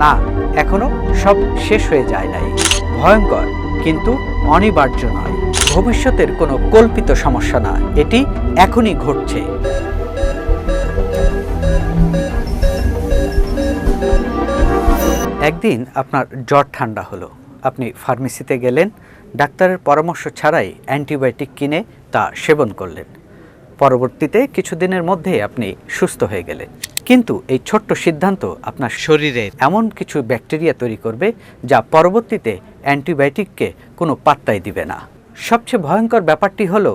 না, এখনো সব শেষ হয়ে যায় নাই। ভয়ঙ্কর কিন্তু অনিবার্য নয়। ভবিষ্যতের কোনো কল্পিত সমস্যা না, এটি এখনই ঘটছে। একদিন আপনার জ্বর ঠান্ডা হলো, আপনি ফার্মেসিতে গেলেন, ডাক্তারের পরামর্শ ছাড়াই অ্যান্টিবায়োটিক কিনে তা সেবন করলেন। পরবর্তীতে কিছুদিনের মধ্যেই আপনি সুস্থ হয়ে গেলেন। কিন্তু এই ছোট্ট সিদ্ধান্ত আপনার শরীরে এমন কিছু ব্যাকটেরিয়া তৈরি করবে যা পরবর্তীতে অ্যান্টিবায়োটিককে কোনো পাত্তাই দিবে না। সবচেয়ে ভয়ঙ্কর ব্যাপারটি হলো,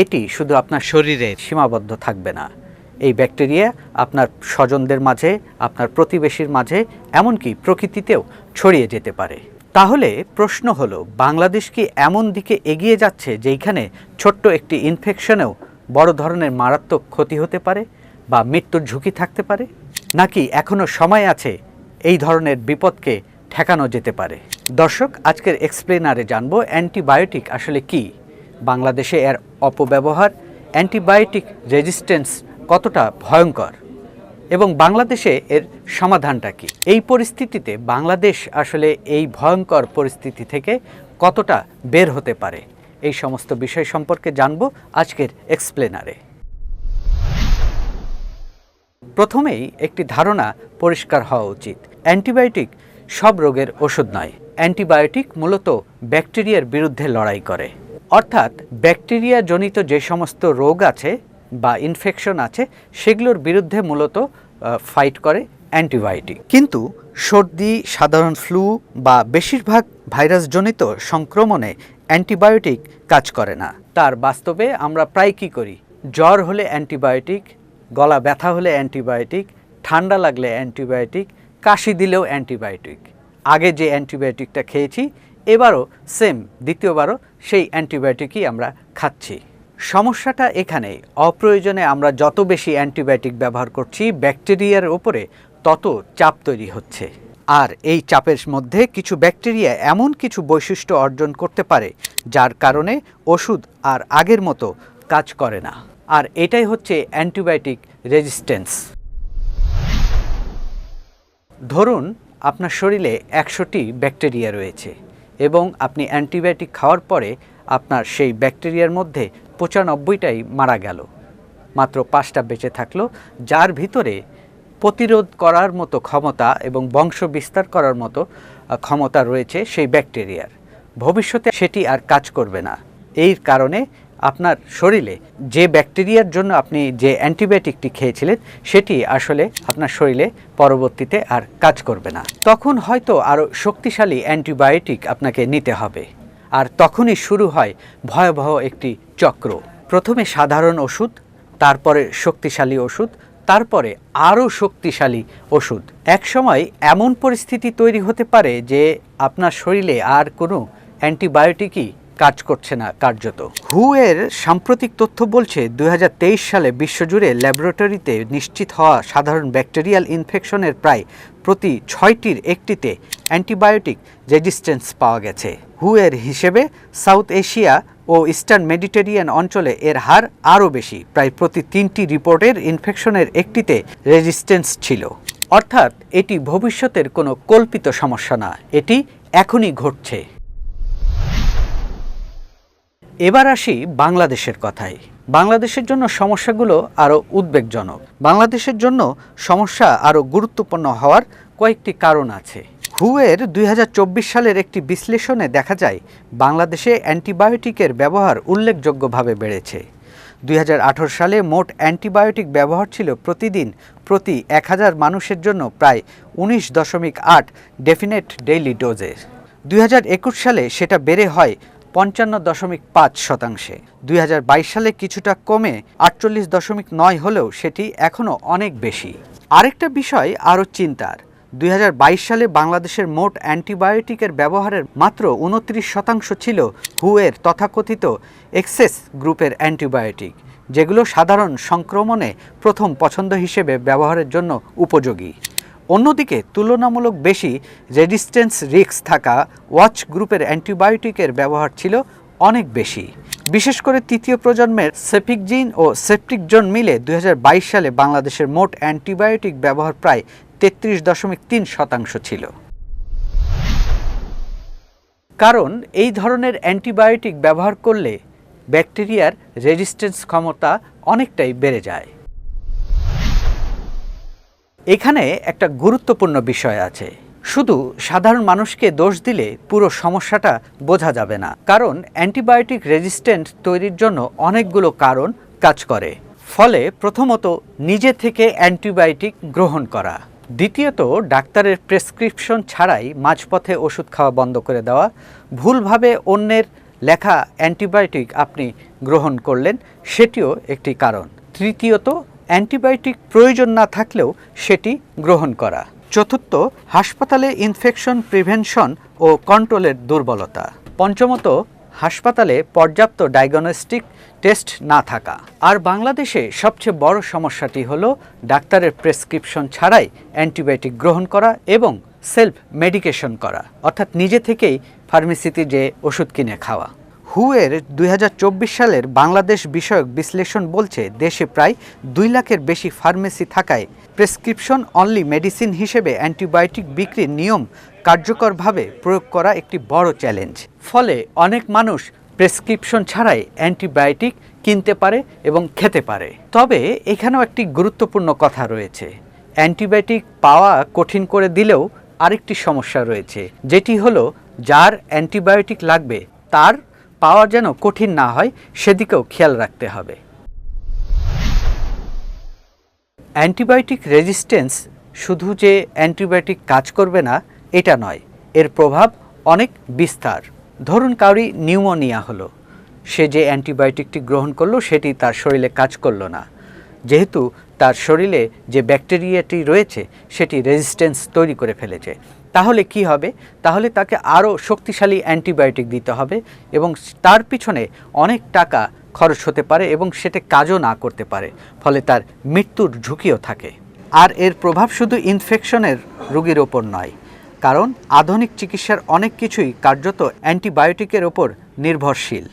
এটি শুধু আপনার শরীরে সীমাবদ্ধ থাকবে না। এই ব্যাকটেরিয়া আপনার স্বজনদের মাঝে, আপনার প্রতিবেশীর মাঝে, এমনকি প্রকৃতিতেও ছড়িয়ে যেতে পারে। তাহলে প্রশ্ন হলো, বাংলাদেশ কি এমন দিকে এগিয়ে যাচ্ছে যেখানে ছোট্ট একটি ইনফেকশনেও বড় ধরনের মারাত্মক ক্ষতি হতে পারে বা মৃত্যুর ঝুঁকি থাকতে পারে, নাকি এখনও সময় আছে এই ধরনের বিপদকে ঠেকানো যেতে পারে? দর্শক, আজকের এক্সপ্লেনারে জানবো অ্যান্টিবায়োটিক আসলে কি, বাংলাদেশে এর অপব্যবহার, অ্যান্টিবায়োটিক রেজিস্ট্যান্স কতটা ভয়ঙ্কর এবং বাংলাদেশে এর সমাধানটা কি। এই পরিস্থিতিতে বাংলাদেশ আসলে এই ভয়ঙ্কর পরিস্থিতি থেকে কতটা বের হতে পারে, এই সমস্ত বিষয় সম্পর্কে জানবো আজকের এক্সপ্লেনারে। প্রথমেই একটি ধারণা পরিষ্কার হওয়া উচিত, অ্যান্টিবায়োটিক সব রোগের ওষুধ নয়। অ্যান্টিবায়োটিক মূলত ব্যাকটেরিয়ার বিরুদ্ধে লড়াই করে, অর্থাৎ ব্যাকটেরিয়া জনিত যে সমস্ত রোগ আছে বা ইনফেকশন আছে সেগুলোর বিরুদ্ধে মূলত ফাইট করে অ্যান্টিবায়োটিক। কিন্তু সর্দি, সাধারণ ফ্লু বা বেশিরভাগ ভাইরাসজনিত সংক্রমণে অ্যান্টিবায়োটিক কাজ করে না। তার বাস্তবে আমরা প্রায় কী করি, জ্বর হলে অ্যান্টিবায়োটিক, গলা ব্যথা হলে অ্যান্টিবায়োটিক, ঠান্ডা লাগলে অ্যান্টিবায়োটিক, কাশি দিলেও অ্যান্টিবায়োটিক। আগে যে অ্যান্টিবায়োটিকটা খেয়েছি এবারও সেম, দ্বিতীয়বারও সেই অ্যান্টিবায়োটিকই আমরা খাচ্ছি। সমস্যাটা এখানেই, অপ্রয়োজনে আমরা যত বেশি অ্যান্টিবায়োটিক ব্যবহার করছি ব্যাকটেরিয়ার উপরে তত চাপ তৈরি হচ্ছে। আর এই চাপের মধ্যে কিছু ব্যাকটেরিয়া এমন কিছু বৈশিষ্ট্য অর্জন করতে পারে যার কারণে ওষুধ আর আগের মতো কাজ করে না। আর এটাই হচ্ছে অ্যান্টিবায়োটিক রেজিস্ট্যান্স। ধরুন আপনার শরীরে 100টি ব্যাকটেরিয়া রয়েছে এবং আপনি অ্যান্টিবায়োটিক খাওয়ার পরে আপনার সেই ব্যাকটেরিয়ার মধ্যে 95টাই মারা গেল, মাত্র 5টা বেঁচে থাকলো, যার ভিতরে প্রতিরোধ করার মতো ক্ষমতা এবং বংশ বিস্তার করার মতো ক্ষমতা রয়েছে সেই ব্যাকটেরিয়ার। ভবিষ্যতে সেটি আর কাজ করবে না। এই কারণে আপনার শরীরে যে ব্যাকটেরিয়ার জন্য আপনি যে অ্যান্টিবায়োটিকটি খেয়েছিলেন সেটি আসলে আপনার শরীরে পরবর্তীতে আর কাজ করবে না। তখন হয়তো আরও শক্তিশালী অ্যান্টিবায়োটিক আপনাকে নিতে হবে। আর তখনই শুরু হয় ভয়াবহ একটি চক্র। প্রথমে সাধারণ ওষুধ, তারপরে শক্তিশালী ওষুধ, তারপরে আরও শক্তিশালী ওষুধ। একসময় এমন পরিস্থিতি তৈরি হতে পারে যে আপনার শরীরে আর কোনো অ্যান্টিবায়োটিকই কাজ করছে না কার্যত। হু এর সাম্প্রতিক তথ্য বলছে 2023 সালে বিশ্বজুড়ে ল্যাবরেটরিতে নিশ্চিত হওয়া সাধারণ ব্যাকটেরিয়াল ইনফেকশনের প্রায় প্রতি 6টির একটিতে অ্যান্টিবায়োটিক রেজিস্ট্যান্স পাওয়া গেছে। হু এর হিসেবে সাউথ এশিয়া ও ইস্টার্ন মেডিটেরিয়ান অঞ্চলে এর হার আরও বেশি, প্রায় প্রতি 3টি রিপোর্টের ইনফেকশনের একটিতে রেজিস্ট্যান্স ছিল। অর্থাৎ এটি ভবিষ্যতের কোনো কল্পিত সমস্যা না, এটি এখনই ঘটছে। এবার আসি বাংলাদেশের কথায়। বাংলাদেশের জন্য সমস্যাগুলো আরও উদ্বেগজনক। বাংলাদেশের জন্য সমস্যা আরও গুরুত্বপূর্ণ হওয়ার কয়েকটি কারণ আছে। হু এর 2024 সালের একটি বিশ্লেষণে দেখা যায় বাংলাদেশে অ্যান্টিবায়োটিকের ব্যবহার উল্লেখযোগ্যভাবে বেড়েছে। 2018 সালে মোট অ্যান্টিবায়োটিক ব্যবহার ছিল প্রতিদিন প্রতি 1000 মানুষের জন্য প্রায় 19.8 ডেফিনেট ডেইলি ডোজের। 2021 সালে সেটা বেড়ে হয় 55.5%। 2022 সালে কিছুটা কমে 48.9 হলেও সেটি এখনও অনেক বেশি। আরেকটা বিষয় আরও চিন্তার, 2022 সালে বাংলাদেশের মোট অ্যান্টিবায়োটিকের ব্যবহারের মাত্র 29% ছিল হু এর তথাকথিত এক্সেস গ্রুপের অ্যান্টিবায়োটিক, যেগুলো সাধারণ সংক্রমণে প্রথম পছন্দ হিসেবে ব্যবহারের জন্য উপযোগী। অন্যদিকে তুলনামূলক বেশি রেজিস্ট্যান্স রিস্ক থাকা ওয়াচ গ্রুপের অ্যান্টিবায়োটিকের ব্যবহার ছিল অনেক বেশি। বিশেষ করে তৃতীয় প্রজন্মের সেফিকজিন ও সেফট্রিকজোন মিলে 2022 সালে বাংলাদেশের মোট অ্যান্টিবায়োটিক ব্যবহার প্রায় 33.3% ছিল। কারণ এই ধরনের অ্যান্টিবায়োটিক ব্যবহার করলে ব্যাকটেরিয়ার রেজিস্ট্যান্স ক্ষমতা অনেকটাই বেড়ে যায়। এখানে একটা গুরুত্বপূর্ণ বিষয় আছে। শুধু সাধারণ মানুষকে দোষ দিলে পুরো সমস্যাটা বোঝা যাবে না, কারণ অ্যান্টিবায়োটিক রেজিস্ট্যান্ট তৈরির জন্য অনেকগুলো কারণ কাজ করে। ফলে প্রথমত নিজে থেকে অ্যান্টিবায়োটিক গ্রহণ করা, দ্বিতীয়ত ডাক্তারের প্রেসক্রিপশন ছাড়াই মাঝপথে ওষুধ খাওয়া বন্ধ করে দেওয়া, ভুলভাবে অন্যের লেখা অ্যান্টিবায়োটিক আপনি গ্রহণ করলেন, সেটিও একটি কারণ। তৃতীয়ত অ্যান্টিবায়োটিক প্রয়োজন না থাকলেও সেটি গ্রহণ করা। চতুর্থ, হাসপাতালে ইনফেকশন প্রিভেনশন ও কন্ট্রোলের দুর্বলতা। পঞ্চমত, হাসপাতালে পর্যাপ্ত ডায়াগনস্টিক টেস্ট না থাকা। আর বাংলাদেশে সবচেয়ে বড় সমস্যাটি হলো ডাক্তারের প্রেসক্রিপশন ছাড়াই অ্যান্টিবায়োটিক গ্রহণ করা এবং সেলফ মেডিকেশন করা, অর্থাৎ নিজে থেকেই ফার্মেসিতে যে ওষুধ কিনে খাওয়া। হু এর 2024 সালের বাংলাদেশ বিষয়ক বিশ্লেষণ বলছে দেশে প্রায় 2 লাখের বেশি ফার্মেসি থাকায় প্রেসক্রিপশন অনলি মেডিসিন হিসেবে অ্যান্টিবায়োটিক বিক্রির নিয়ম কার্যকরভাবে প্রয়োগ করা একটি বড় চ্যালেঞ্জ। ফলে অনেক মানুষ প্রেসক্রিপশন ছাড়াই অ্যান্টিবায়োটিক কিনতে পারে এবং খেতে পারে। তবে এখানেও একটি গুরুত্বপূর্ণ কথা রয়েছে। অ্যান্টিবায়োটিক পাওয়া কঠিন করে দিলেও আরেকটি সমস্যা রয়েছে, যেটি হলো যার অ্যান্টিবায়োটিক লাগবে তার পাওয়া যেন কঠিন না হয়, সেদিকেও খেয়াল রাখতে হবে। অ্যান্টিবায়োটিক রেজিস্ট্যান্স শুধু যে অ্যান্টিবায়োটিক কাজ করবে না এটা নয়, এর প্রভাব অনেক বিস্তার। ধরুন কাউরি নিউমোনিয়া হলো, সে যে অ্যান্টিবায়োটিকটি গ্রহণ করলো সেটি তার শরীরে কাজ করলো না, যেহেতু তার শরীরে যে ব্যাকটেরিয়াটি রয়েছে সেটি রেজিস্ট্যান্স তৈরি করে ফেলেছে। তাহলে কি হবে? তাহলে তাকে আরও শক্তিশালী অ্যান্টিবায়োটিক দিতে হবে এবং তার পিছনে অনেক টাকা খরচ হতে পারে এবং সেটা কাজও না করতে পারে, ফলে তার মৃত্যুর ঝুঁকিও থাকে। আর এর প্রভাব শুধু ইনফেকশনের রোগীর ওপর নয়, কারণ আধুনিক চিকিৎসার অনেক কিছুই কার্যত অ্যান্টিবায়োটিকের ওপর নির্ভরশীল।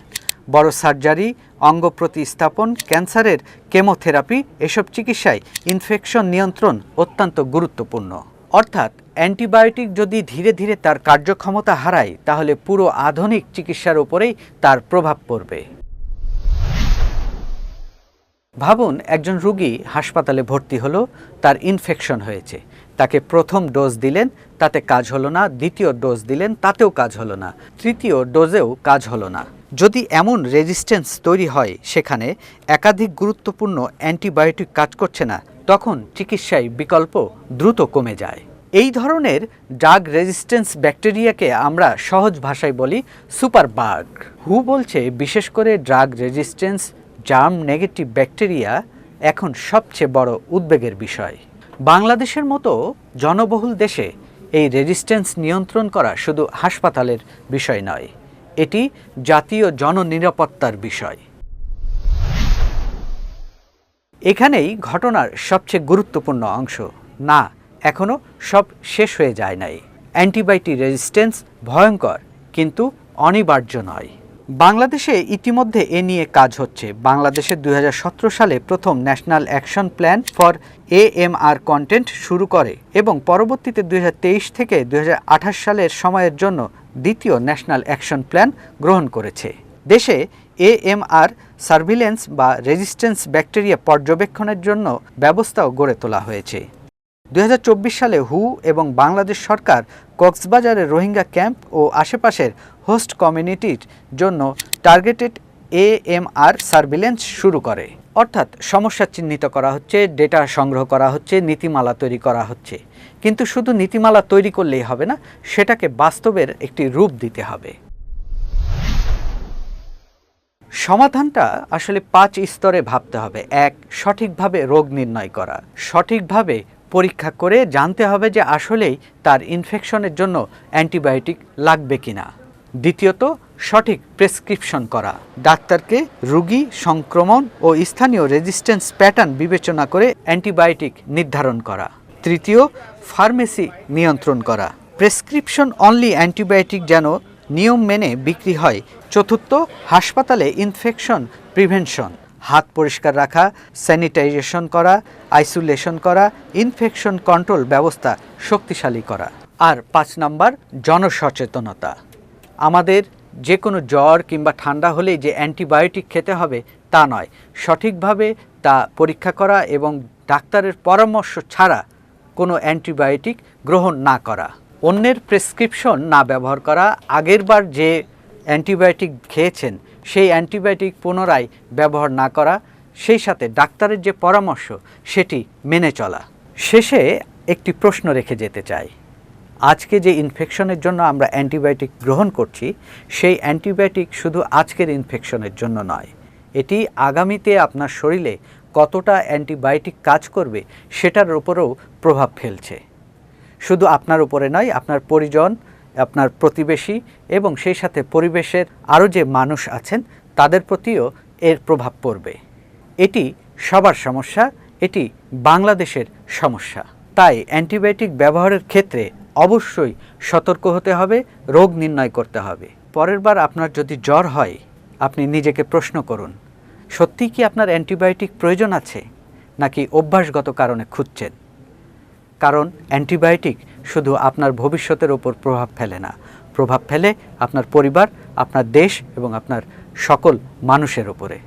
বড় সার্জারি, অঙ্গ প্রতিস্থাপন, ক্যান্সারের কেমোথেরাপি, এসব চিকিৎসায় ইনফেকশন নিয়ন্ত্রণ অত্যন্ত গুরুত্বপূর্ণ। অর্থাৎ অ্যান্টিবায়োটিক যদি ধীরে ধীরে তার কার্যক্ষমতা হারায় তাহলে পুরো আধুনিক চিকিৎসার উপরেই তার প্রভাব পড়বে। ভাবুন একজন রোগী হাসপাতালে ভর্তি হলো, তার ইনফেকশন হয়েছে, তাকে প্রথম ডোজ দিলেন, তাতে কাজ হলো না, দ্বিতীয় ডোজ দিলেন, তাতেও কাজ হলো না, তৃতীয় ডোজেও কাজ হলো না। যদি এমন রেজিস্ট্যান্স তৈরি হয় সেখানে একাধিক গুরুত্বপূর্ণ অ্যান্টিবায়োটিক কাজ করছে না, তখন চিকিৎসায় বিকল্প দ্রুত কমে যায়। এই ধরনের ড্রাগ রেজিস্ট্যান্স ব্যাকটেরিয়াকে আমরা সহজ ভাষায় বলি সুপারবাগ। হু বলছে বিশেষ করে drug resistance germ negative bacteria এখন সবচেয়ে বড় উদ্বেগের বিষয়। বাংলাদেশের মতো জনবহুল দেশে এই রেজিস্ট্যান্স নিয়ন্ত্রণ করা শুধু হাসপাতালের বিষয় নয়, এটি জাতীয় জননিরাপত্তার বিষয়। এখানেই ঘটনার সবচেয়ে গুরুত্বপূর্ণ অংশ। না, এখনও সব শেষ হয়ে যায় নাই। অ্যান্টিবায়োটিক রেজিস্ট্যান্স ভয়ঙ্কর কিন্তু অনিবার্য নয়। বাংলাদেশে ইতিমধ্যে এ নিয়ে কাজ হচ্ছে। বাংলাদেশে 2017 সালে প্রথম national action plan for AMR content শুরু করে এবং পরবর্তীতে 2023 থেকে 2028 সালের সময়ের জন্য দ্বিতীয় ন্যাশনাল অ্যাকশন প্ল্যান গ্রহণ করেছে। দেশে AMR সার্ভিলেন্স বা রেজিস্ট্যান্স ব্যাকটেরিয়া পর্যবেক্ষণের জন্য ব্যবস্থাও গড়ে তোলা হয়েছে। 2024 সালে হু এবং বাংলাদেশ সরকার কক্সবাজারের রোহিঙ্গা ক্যাম্প ও আশেপাশের হোস্ট কমিউনিটির জন্য টার্গেটেড AMR সার্ভিলেন্স শুরু করে। অর্থাৎ সমস্যা চিহ্নিত করা হচ্ছে, ডেটা সংগ্রহ করা হচ্ছে, নীতিমালা তৈরি করা হচ্ছে। কিন্তু শুধু নীতিমালা তৈরি করলেই হবে না, সেটাকে বাস্তবের একটি রূপ দিতে হবে। সমাধানটা আসলে 5 স্তরে ভাবতে হবে। 1, সঠিকভাবে রোগ নির্ণয় করা, সঠিকভাবে পরীক্ষা করে জানতে হবে যে আসলেই তার ইনফেকশনের জন্য অ্যান্টিবায়োটিক লাগবে কিনা। দ্বিতীয়ত, সঠিক প্রেসক্রিপশন করা, ডাক্তারকে রোগী, সংক্রমণ ও স্থানীয় রেজিস্ট্যান্স প্যাটার্ন বিবেচনা করে অ্যান্টিবায়োটিক নির্ধারণ করা। তৃতীয়, ফার্মেসি নিয়ন্ত্রণ করা, প্রেসক্রিপশন অনলি অ্যান্টিবায়োটিক যেন নিয়ম মেনে বিক্রি হয়। চতুর্থ, হাসপাতালে ইনফেকশন প্রিভেনশন, হাত পরিষ্কার রাখা, স্যানিটাইজেশন করা, আইসোলেশন করা, ইনফেকশন কন্ট্রোল ব্যবস্থা শক্তিশালী করা। আর 5 নাম্বার, জনসচেতনতা। আমাদের যে কোনো জ্বর কিংবা ঠান্ডা হলেই যে অ্যান্টিবায়োটিক খেতে হবে তা নয়, সঠিকভাবে তা পরীক্ষা করা এবং ডাক্তারের পরামর্শ ছাড়া কোনো অ্যান্টিবায়োটিক গ্রহণ না করা, অন্যের প্রেসক্রিপশন না ব্যবহার করা, আগেরবার যে অ্যান্টিবায়োটিক খেয়েছেন সেই অ্যান্টিবায়োটিক পুনরায় ব্যবহার না করা, সেই সাথে ডাক্তারের যে পরামর্শ সেটি মেনে চলা। শেষে একটি প্রশ্ন রেখে যেতে চাই। আজকে যে ইনফেকশনের জন্য আমরা অ্যান্টিবায়োটিক গ্রহণ করছি, সেই অ্যান্টিবায়োটিক শুধু আজকের ইনফেকশনের জন্য নয়, এটি আগামীতে আপনার শরীরে কতটা অ্যান্টিবায়োটিক কাজ করবে সেটার উপরেও প্রভাব ফেলছে। শুধু আপনার উপরে নয়, আপনার পরিজন, আপনার প্রতিবেশী এবং সেই সাথে পরিবেশের আরও যে মানুষ আছেন তাদের প্রতিও এর প্রভাব পড়বে। এটি সবার সমস্যা, এটি বাংলাদেশের সমস্যা। তাই অ্যান্টিবায়োটিক ব্যবহারের ক্ষেত্রে অবশ্যই সতর্ক হতে হবে, রোগ নির্ণয় করতে হবে। পরের বার আপনার যদি জ্বর হয়, আপনি নিজেকে প্রশ্ন করুন, সত্যিই কি আপনার অ্যান্টিবায়োটিক প্রয়োজন আছে, নাকি অভ্যাসগত কারণে খুঁজছেন? কারণ অ্যান্টিবায়োটিক শুধু আপনার ভবিষ্যতের ওপর প্রভাব ফেলে না, প্রভাব ফেলে আপনার পরিবার, আপনার দেশ এবং আপনার সকল মানুষের ওপরে।